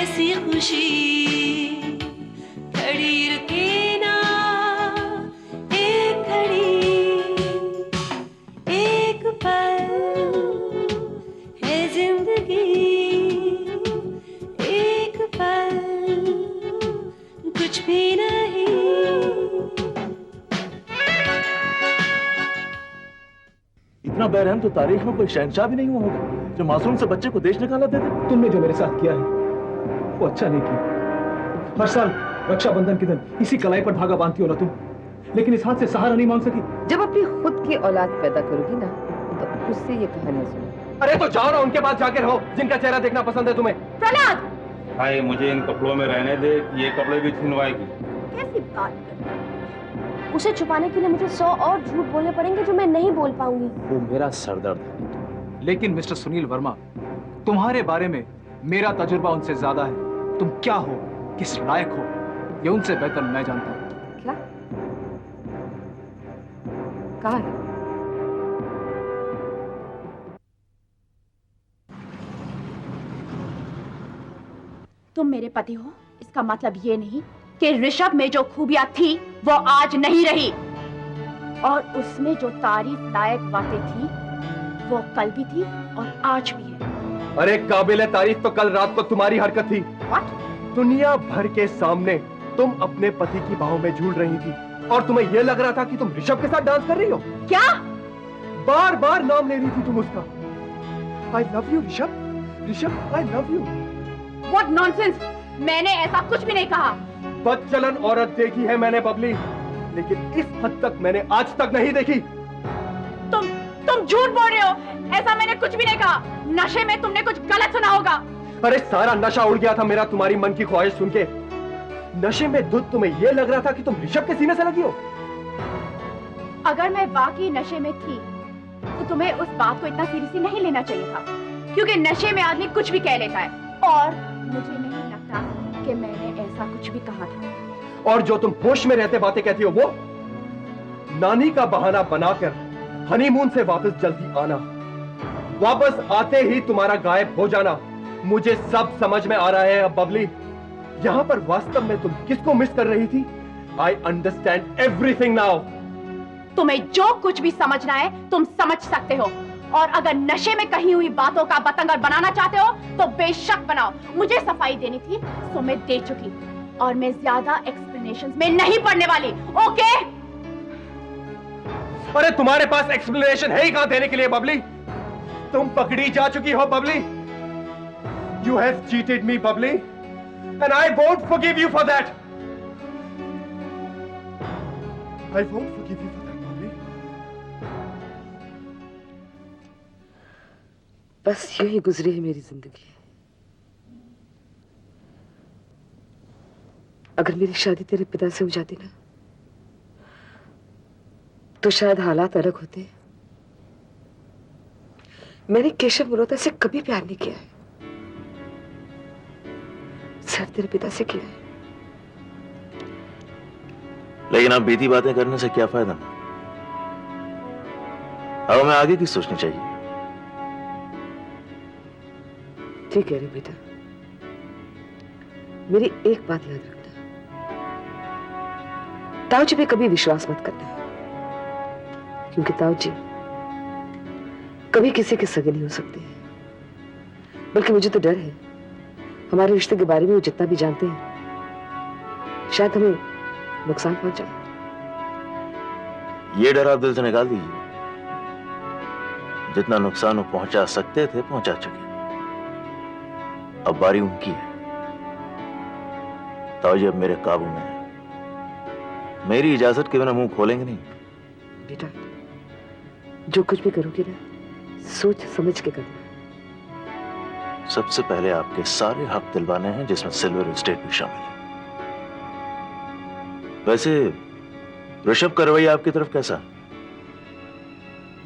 ऐसी खुशी खड़ी रुके ना एक घड़ी एक पल है जिंदगी एक पल कुछ भी नहीं। इतना बेरहम तो तारीख में कोई शहंशाह भी नहीं हुआ होगा जो मासूम से बच्चे को देश निकाला दे दे। तुमने जो मेरे साथ किया है वो अच्छा नहीं किया। हर साल रक्षाबंधन के दिन इसी कलाई पर धागा बांधती हो ना तुम, लेकिन इस हाथ से सहारा नहीं मांग सकी। जब अपनी खुद की औलाद पैदा करोगी ना तो उससे ये कहानी सुनो। अरे तो जाओ ना उनके पास जाके रहो जिनका चेहरा देखना पसंद है तुम्हें। प्रहलाद, भाई मुझे इन कपड़ों में रहने दे, ये कपड़े भी छिनवाएगी। कैसी बात करते हैं? उसे छुपाने के लिए मुझे 100 और झूठ बोलने पड़ेंगे जो मैं नहीं बोल पाऊंगी। वो मेरा सरदर्द है। लेकिन मिस्टर सुनील वर्मा, तुम्हारे बारे में मेरा तजुर्बा उनसे ज्यादा है। तुम क्या हो, किस लायक हो, ये उनसे बेहतर मैं जानता हूँ। क्या कहा है? तुम मेरे पति हो, इसका मतलब ये नहीं कि ऋषभ में जो खूबियां थी वो आज नहीं रही, और उसमें जो तारीफ लायक बातें थी वो कल भी थी और आज भी है। अरे काबिल तारीफ तो कल रात को तुम्हारी हरकत थी। What? दुनिया भर के सामने तुम अपने पति की बाहों में झूल रही थी और तुम्हें यह लग रहा था कि तुम ऋषभ के साथ डांस कर रही हो। क्या? बार बार नाम ले रही थी तुम उसका। I love you Rishabh, Rishabh I love you. What nonsense! मैंने ऐसा कुछ भी नहीं कहा। बदचलन औरत देखी है मैंने बबली, लेकिन इस हद तक मैंने आज तक नहीं देखी। तुम झूठ बोल रहे हो, ऐसा मैंने कुछ भी नहीं कहा। नशे में तुमने कुछ गलत सुना होगा। अरे सारा नशा उड़ गया था मेरा तुम्हारी मन की ख्वाहिश सुन के। नशे में धुत तुम्हें यह लग रहा था कि तुम ऋषभ के सीने से लगी हो। अगर मैं वाकई नशे में थी तो तुम्हें उस बात को इतना सीरियसली नहीं लेना चाहिए था, क्योंकि नशे में आदमी कुछ भी कह लेता है, और मुझे नहीं लगता कि मैंने ऐसा कुछ भी कहा था। और जो तुम होश में रहते बातें कहती हो वो नानी का बहाना बनाकर हनीमून से वापस जल्दी आना, वापस आते ही तुम्हारा गायब हो जाना, मुझे सब समझ में आ रहा है अब बबली। यहां पर वास्तव में तुम किसको मिस कर रही थी? I understand everything now. तुम्हें जो कुछ भी समझना है तुम समझ सकते हो, और अगर नशे में कही हुई बातों का बतंगड़ बनाना चाहते हो तो बेशक बनाओ। मुझे सफाई देनी थी तो मैं दे चुकी, और मैं ज्यादा एक्सप्लेनेशंस में नहीं पड़ने वाली। ओके? अरे तुम्हारे पास एक्सप्लेनेशन है ही कहां देने के लिए बबली? तुम पकड़ी जा चुकी हो Babli. You have cheated me Babli, and I won't forgive you for that. I won't forgive you for that Babli. बस यूं ही गुजरी है मेरी जिंदगी। अगर मेरी शादी तेरे पिता से हो जाती ना तो शायद हालात अलग होते। मैंने केशव मल्होत्रा से कभी प्यार नहीं किया है, सिर्फ तेरे पिता से किया है। लेकिन अब बीती बातें करने से क्या फायदा? अब हमें आगे की सोचनी चाहिए। ठीक है रे बेटा, मेरी एक बात याद रखना, ताऊ जी पे कभी विश्वास मत करना, क्योंकि ताऊ जी कभी किसी के सगे नहीं हो सकते। बल्कि मुझे तो डर है हमारे रिश्ते के बारे में वो जितना भी जानते हैं शायद हमें नुकसान पहुंचाए। ये डर आप दिल से निकाल दीजिए। जितना नुकसान वो पहुंचा सकते थे पहुंचा चुके, अब बारी उनकी है। ताऊ जी अब मेरे काबू में है, मेरी इजाजत के बिना मुंह खोलेंगे नहीं। बेटा, जो कुछ भी करोगे ना सोच समझ के करना। सबसे पहले आपके सारे हक दिलवाने हैं, जिसमें सिल्वर एस्टेट भी शामिल है। वैसे ऋषभ का रवैया आपकी तरफ कैसा?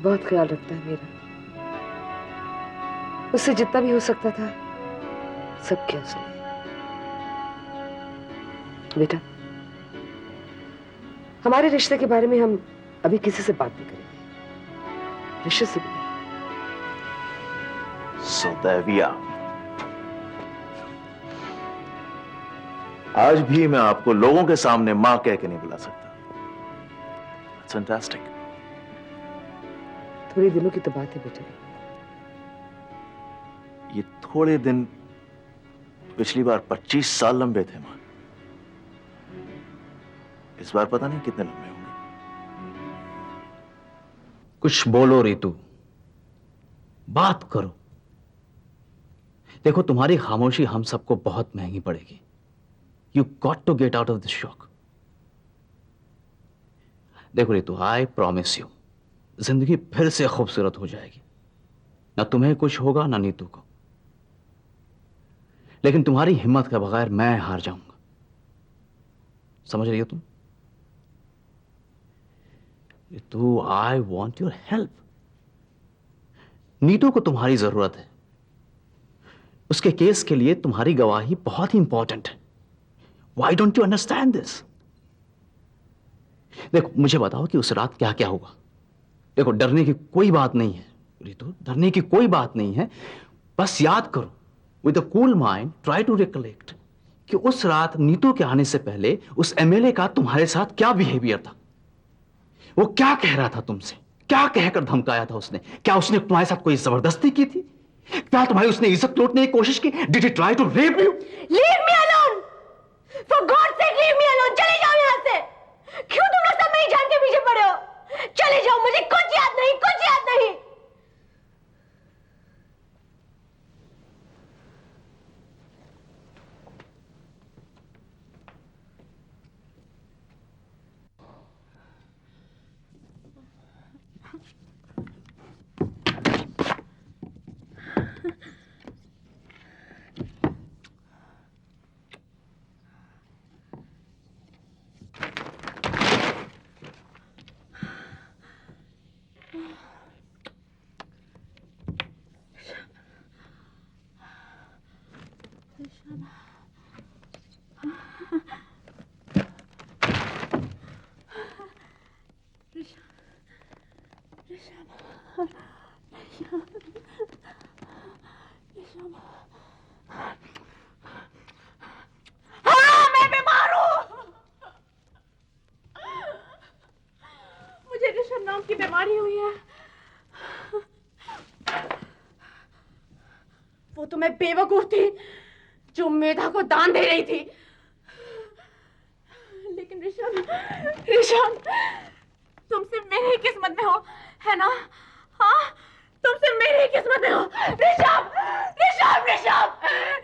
बहुत ख्याल रखता है मेरा, उससे जितना भी हो सकता था सब किया उसने। बेटा, हमारे रिश्ते के बारे में हम अभी किसी से बात नहीं करेंगे, ऋषभ से भी। सो दैविया, आज भी मैं आपको लोगों के सामने मां कह के नहीं बुला सकता। फैंटास्टिक। थोड़े दिनों की तो बात है बेटे। ये थोड़े दिन पिछली बार 25 साल लंबे थे मां। इस बार पता नहीं कितने लंबे होंगे। कुछ बोलो रितु, बात करो। देखो तुम्हारी खामोशी हम सबको बहुत महंगी पड़ेगी। You got to get out of this shock. देखो रितु, आई प्रॉमिस यू, जिंदगी फिर से खूबसूरत हो जाएगी। ना तुम्हें कुछ होगा ना नीतू को, लेकिन तुम्हारी हिम्मत के बगैर मैं हार जाऊंगा। समझ रही हो तुम? Ritu, I want your help. Neetu को तुम्हारी जरूरत है। उसके केस के लिए तुम्हारी गवाही बहुत ही इंपॉर्टेंट है। Why don't you understand this? देखो मुझे बताओ कि उस रात क्या क्या हुआ। देखो डरने की कोई बात नहीं है रितु, डरने की कोई बात नहीं है। बस याद करो, with a cool mind try to recollect कि उस रात नीतू के आने से पहले उस एमएलए का तुम्हारे साथ क्या बिहेवियर था। वो क्या कह रहा था तुमसे, क्या कहकर धमकाया था उसने? क्या उसने तुम्हारे साथ कोई जबरदस्ती की थी? क्या तुम्हारी उसने इज्जत लूटने की कोशिश की? Did he try to rape you? Leave me alone, for God sake leave me alone. चले जाओ यहां से। क्यों तुम लोग सब मेरी जान के पीछे पड़े हो? चले जाओ, मुझे कुछ याद नहीं, कुछ याद नहीं। हाँ, मैं बीमार हूँ। मुझे ऋषभ नाम की बीमारी हुई है। वो तो मैं बेवकूफ थी जो मेधा को दान दे रही थी। लेकिन ऋषभ, तुम सिर्फ मेरी ही किस्मत में हो, है ना? हाँ, तुम सिर्फ मेरी ही किस्मत में हो। ऋषभ, ऋषभ, ऋषभ,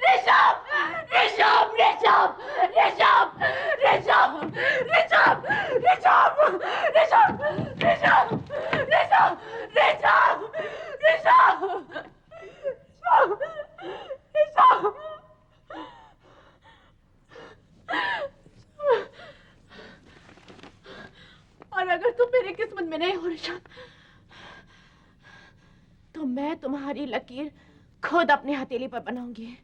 ऋषभ, ऋषभ, ऋषभ, ऋषभ, ऋषभ, ऋषभ, ऋषभ, ऋषभ, ऋषभ, ऋषभ, ऋषभ, ऋषभ, ऋषभ। और अगर तुम मेरी किस्मत में नहीं हो ऋषभ, तो मैं तुम्हारी लकीर खुद अपनी हथेली पर बनाऊंगी।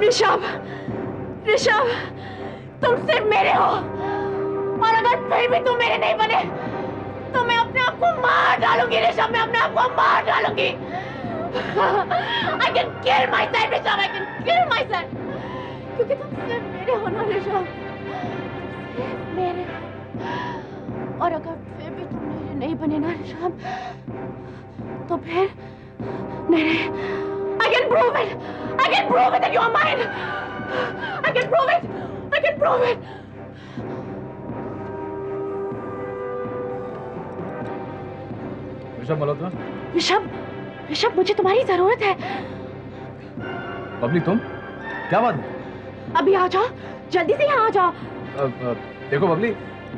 ऋषभ, ऋषभ, तुम सिर्फ मेरे हो, और अगर फिर भी तुम मेरे नहीं बने तो मैं अपने आप को मार डालूंगी ऋषभ, मैं अपने आप को मार डालूंगी। I can kill myself, Rishabh, I can kill myself, क्योंकि तुम सिर्फ मेरे हो ना ऋषभ, सिर्फ मेरे हो। और अगर फिर भी तुम मेरे नहीं बने ना ऋषभ, तो फिर नहीं, I can prove it, I can prove it that you are mine, I can prove it, I can prove it. Rishabh Malhotra. Rishabh, Rishabh, मुझे तुम्हारी जरूरत है। बबली, तुम क्या बात है? अभी आ जाओ, जल्दी से यहाँ आ जाओ। देखो बबली,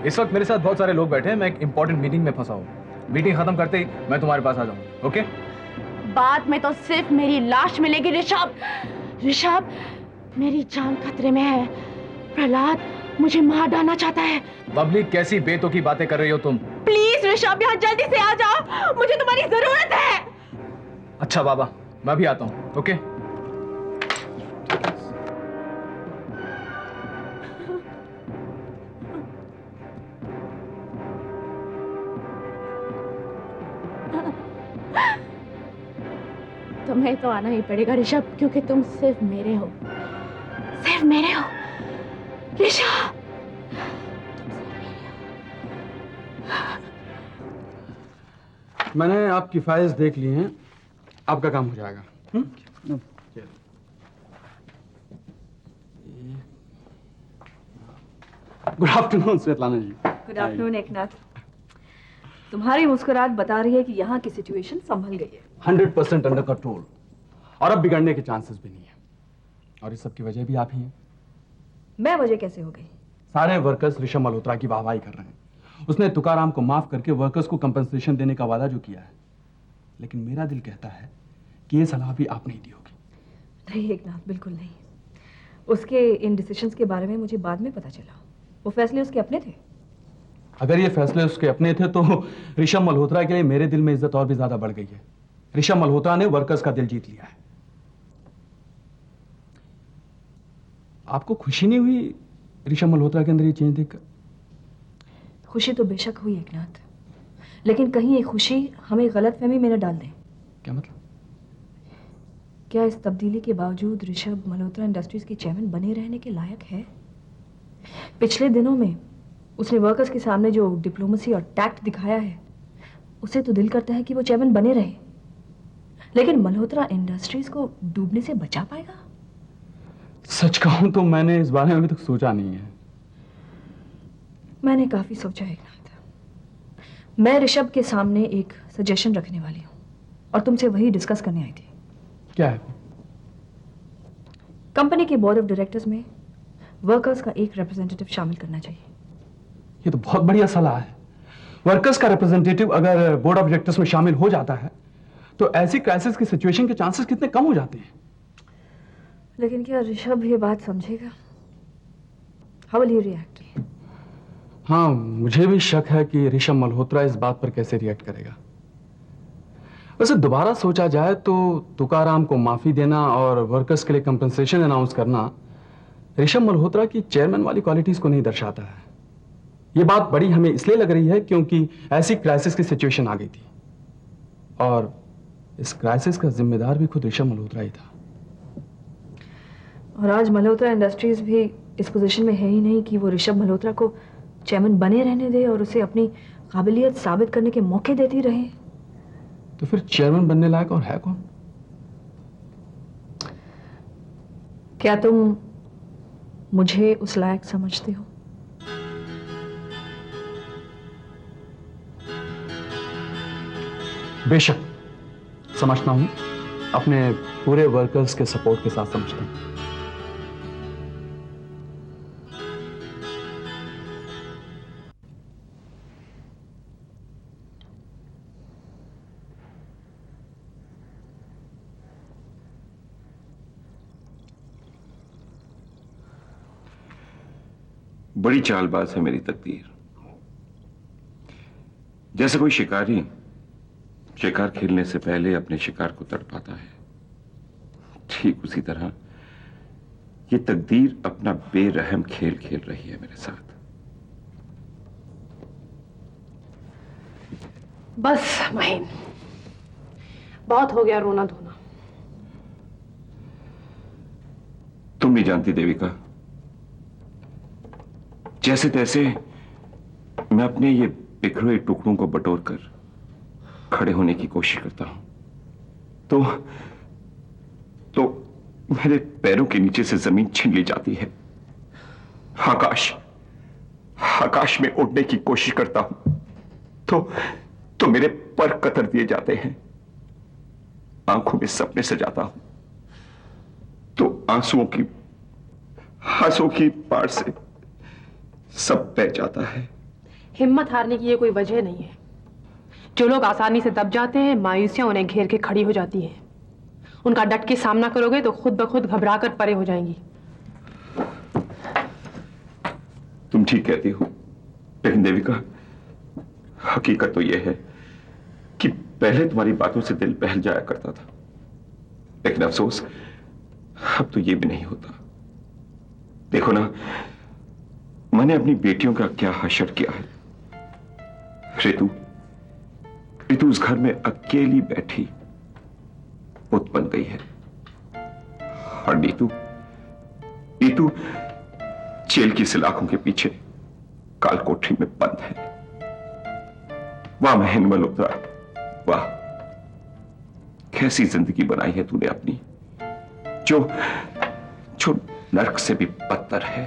इस वक्त मेरे साथ बहुत सारे लोग बैठे हैं, मैं एक इंपॉर्टेंट मीटिंग में फंसा हूँ। मीटिंग खत्म करते ही मैं तुम्हारे पास आ जाऊंगा, ओके? बाद में तो सिर्फ मेरी लाश मिलेगी ऋषभ। ऋषभ, मेरी जान खतरे में है। प्रहलाद मुझे मार डालना चाहता है। बबली, कैसी बेतुकी की बातें कर रही हो तुम? प्लीज ऋषभ, यहाँ जल्दी से आ जाओ, मुझे तुम्हारी जरूरत है। अच्छा बाबा, मैं भी आता हूँ, ओके? तुम्हें तो आना ही पड़ेगा ऋषभ, क्योंकि तुम सिर्फ मेरे हो, सिर्फ मेरे हो ऋषभ। मैंने आपकी फाइल्स देख ली हैं, आपका काम हो जाएगा। Good afternoon Svetlana ji. Good afternoon Eknath. तुम्हारी मुस्कुराहट बता रही है कि यहाँ की सिचुएशन संभल गई है। 100% अंडर कंट्रोल, और अब बिगड़ने के चांसेस भी नहीं है। और इस सब की वजह भी आप ही हैं। मैं वजह कैसे हो गई? सारे वर्कर्स ऋषभ मल्होत्रा की वाहवाही कर रहे हैं। उसने तुकाराम को माफ करके वर्कर्स को कंपनसेशन देने का वादा जो किया है, लेकिन मेरा दिल कहता है कि ये सलाह भी आप नहीं दी होगी। नहीं एकनाथ, बिल्कुल नहीं। उसके इन डिसीजंस के बारे में मुझे बाद में पता चला। वो फैसले उसके अपने थे। अगर ये फैसले उसके अपने थे तो ऋषभ मल्होत्रा के लिए मेरे दिल में इज्जत और भी ज्यादा बढ़ गई है। ऋषभ मल्होत्रा ने वर्कर्स का दिल जीत लिया है। आपको खुशी नहीं हुई ऋषभ मल्होत्रा के अंदर ये चेंज देखकर? खुशी तो बेशक हुई एकनाथ, लेकिन कहीं ये खुशी हमें गलतफहमी में न डाल दे। क्या मतलब? क्या इस तब्दीली के बावजूद ऋषभ मल्होत्रा इंडस्ट्रीज के चेयरमैन बने रहने के लायक है? पिछले दिनों में उसने वर्कर्स के सामने जो डिप्लोमेसी और टैक्ट दिखाया है, उसे तो दिल करता है कि वो चेयरमैन बने रहे। लेकिन मल्होत्रा इंडस्ट्रीज को डूबने से बचा पाएगा? सच कहूं तो मैंने इस बारे में अभी तक सोचा नहीं है। मैंने काफी सोचा है एकनाथ। मैं ऋषभ के सामने एक सजेशन रखने वाली हूँ और तुमसे वही डिस्कस करने आई थी। क्या है? कंपनी के बोर्ड ऑफ डायरेक्टर्स में वर्कर्स का एक रिप्रेजेंटेटिव शामिल करना चाहिए। ये तो बहुत बढ़िया सलाह है। वर्कर्स का रिप्रेजेंटेटिव अगर बोर्ड ऑफ डायरेक्टर्स में शामिल हो जाता है तो ऐसी क्राइसिस की सिचुएशन के चांसेस कितने कम हो जाते हैं। लेकिन क्या ऋषभ ये बात समझेगा? How will he react? हाँ, मुझे भी शक है कि ऋषभ मल्होत्रा इस बात पर कैसे रिएक्ट करेगा। वैसे दोबारा सोचा जाए तो तुकाराम को माफी देना और वर्कर्स के लिए कंपनसेशन अनाउंस करना ऋषभ मल्होत्रा की चेयरमैन वाली क्वालिटीज को नहीं दर्शाता है। ये बात बड़ी हमें इसलिए लग रही है क्योंकि ऐसी क्राइसिस की सिचुएशन आ गई थी और इस क्राइसिस का जिम्मेदार भी खुद ऋषभ मल्होत्रा ही था। और आज मल्होत्रा इंडस्ट्रीज भी इस पोजीशन में है ही नहीं कि वो ऋषभ मल्होत्रा को चेयरमैन बने रहने दे और उसे अपनी काबिलियत साबित करने के मौके देती रहे। तो फिर चेयरमैन बनने लायक और है कौन? क्या तुम मुझे उस लायक समझते हो? बेशक समझता हूं, अपने पूरे वर्कर्स के सपोर्ट के साथ समझता हूं। बड़ी चालबाज है मेरी तकदीर। जैसे कोई शिकारी शिकार खेलने से पहले अपने शिकार को तड़पाता है, ठीक उसी तरह ये तकदीर अपना बेरहम खेल खेल रही है मेरे साथ। बस महीन, बहुत हो गया रोना धोना। तुम नहीं जानती देविका, जैसे तैसे मैं अपने ये बिखरे टुकड़ों को बटोर कर खड़े होने की कोशिश करता हूं तो मेरे पैरों के नीचे से जमीन छीन ली जाती है। आकाश में उड़ने की कोशिश करता हूं तो मेरे पर कतर दिए जाते हैं। आंखों में सपने सजाता हूं तो आंसुओं की पार से सब बह जाता है। हिम्मत हारने की ये कोई वजह नहीं है। जो लोग आसानी से दब जाते हैं, मायूसियां उन्हें घेर के खड़ी हो जाती हैं। उनका डट के सामना करोगे तो खुद ब खुद घबरा कर परे हो जाएंगी। तुम ठीक कहती हो, लेकिन देविका हकीकत तो यह है कि पहले तुम्हारी बातों से दिल बहल जाया करता था, लेकिन अफसोस अब तो यह भी नहीं होता। देखो ना, मैंने अपनी बेटियों का क्या हशर किया है। रितु उस घर में अकेली बैठी पुत बन गई है और नीतू नीतू जेल की सलाखों के पीछे काल कोठरी में बंद है। वाह महेंद्र मल्होत्रा, वाह, कैसी जिंदगी बनाई है तूने अपनी, जो जो नर्क से भी बदतर है।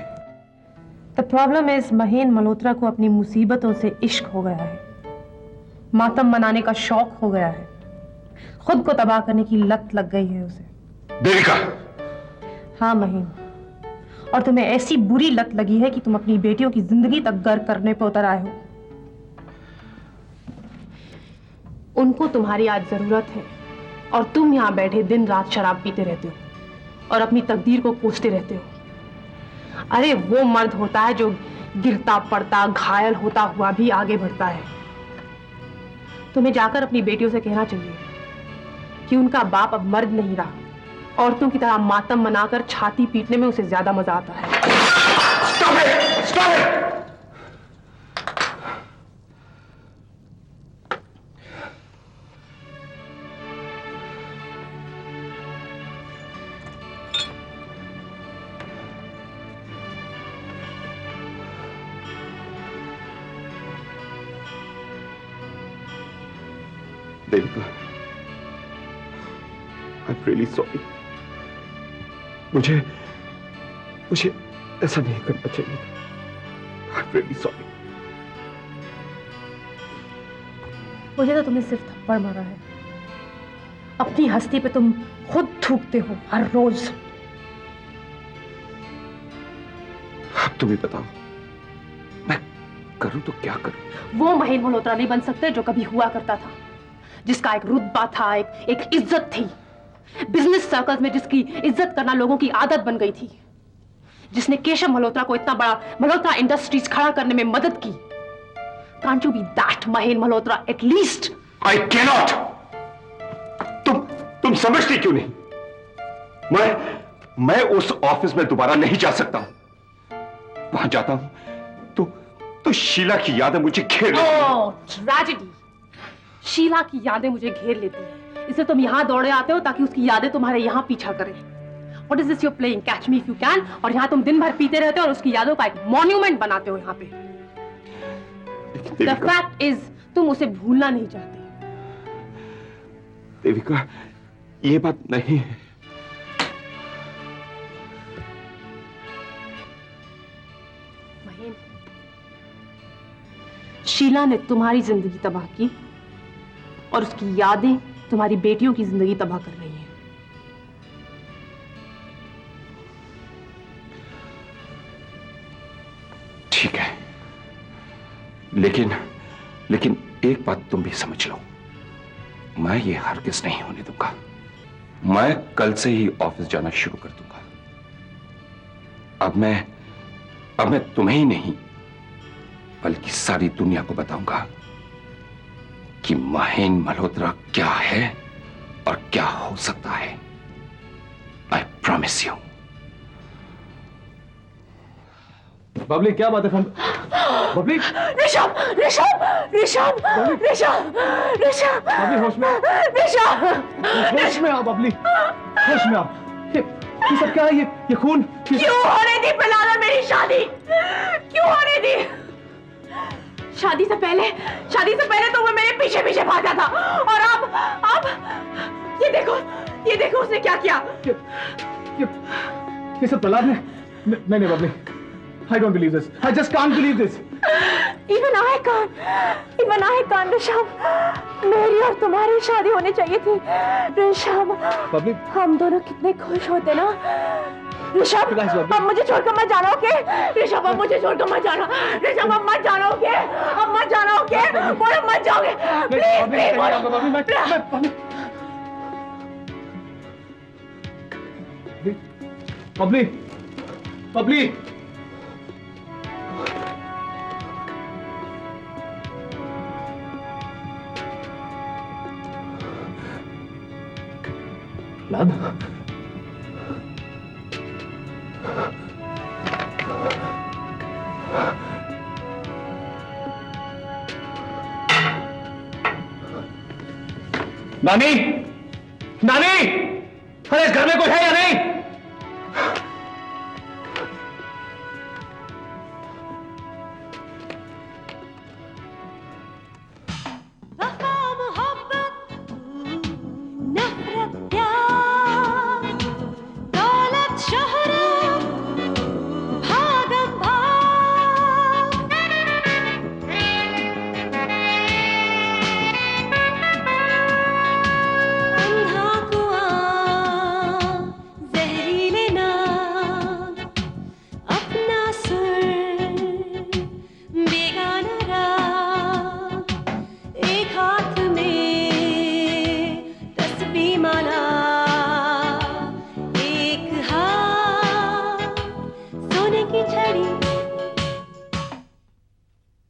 The problem is Mahendra Malhotra को अपनी मुसीबतों से इश्क हो गया है, मातम मनाने का शौक हो गया है, खुद को तबाह करने की लत लग गई है उसे। देविका! हाँ महेंद्र, और तुम्हें ऐसी बुरी लत लगी है कि तुम अपनी बेटियों की जिंदगी तक गर्क करने पर उतर आए हो। उनको तुम्हारी आज जरूरत है और तुम यहां बैठे दिन रात शराब पीते रहते हो और अपनी तकदीर को कोसते रहते हो। अरे वो मर्द होता है जो गिरता पड़ता घायल होता हुआ भी आगे बढ़ता है। तुम्हें जाकर अपनी बेटियों से कहना चाहिए कि उनका बाप अब मर्द नहीं रहा, औरतों की तरह मातम मनाकर छाती पीटने में उसे ज्यादा मजा आता है। Stop it! Stop it! Devika, I'm really sorry. मुझे ऐसा नहीं करना चाहिए। I'm really sorry. मुझे तो तुमने सिर्फ थप्पड़ मारा है, अपनी हस्ती पे तुम खुद थूकते हो हर रोज। अब तुम ही बताओ, मैं करूं तो क्या करूं? वो महेंद्र मल्होत्रा नहीं बन सकते जो कभी हुआ करता था, जिसका एक रुतबा था, एक इज्जत थी, बिजनेस सर्कल्स में जिसकी इज्जत करना लोगों की आदत बन गई थी, जिसने केशव मल्होत्रा को इतना बड़ा मल्होत्रा इंडस्ट्रीज खड़ा करने में मदद की। Can't you be that Mahendra Malhotra at least? I cannot. तुम समझती क्यों नहीं? मैं उस ऑफिस में दोबारा नहीं जा सकता हूं। वहां जाता हूं तो शीला की यादें मुझे घेर लेती हैं। Oh, tragedy. शीला की यादें मुझे घेर लेती हैं, इसलिए तुम यहां दौड़े आते हो ताकि उसकी यादें तुम्हारे यहां पीछा करें। What is this you're playing? Catch me if you can. और यहां तुम दिन भर पीते रहते हो और उसकी यादों का एक मॉन्यूमेंट बनाते हो यहां पे। The fact is, तुम उसे भूलना नहीं चाहते। देविका, ये बात नहीं है। महेंद्र, शीला ने तुम्हारी जिंदगी तबाह की और उसकी यादें तुम्हारी बेटियों की जिंदगी तबाह कर रही हैं। ठीक है, लेकिन एक बात तुम भी समझ लो, मैं ये हरगिज नहीं होने दूंगा। मैं कल से ही ऑफिस जाना शुरू कर दूंगा। अब मैं तुम्हें ही नहीं बल्कि सारी दुनिया को बताऊंगा कि महेंद्र मल्होत्रा क्या है और क्या हो सकता है। I promise you. बबली, क्या बात है? फोन बबली, ऋषभ ऋषभ ऋषभ ऋषभ ऋषभ बबली होश में, होश में आओ बबली, होश में आओ। ये सब क्या है? ये खून क्यों होने दी प्रहलाद और मेरी शादी? क्यों होने दी? शादी से पहले तो वो मेरे पीछे पीछे भागा था और अब ये देखो उसने क्या किया। ये सब प्रहलाद ने? नहीं Babli, I don't believe this. I just can't believe this. Even I can't, Rishabh. मेरी और तुम्हारी शादी होनी चाहिए थी, ऋषभ। बबली, हम दोनों कितने खुश होते ना, ऋषभ। अब मुझे छोड़कर मत जाना, ओके? ऋषभ, अब मुझे छोड़कर मत जाना, ऋषभ। अब मत जाना, ओके? अब मत जाना, ओके? बोलो मत जाओगे, प्लीज प्लीज बोलो। बबली, लाद, नानी,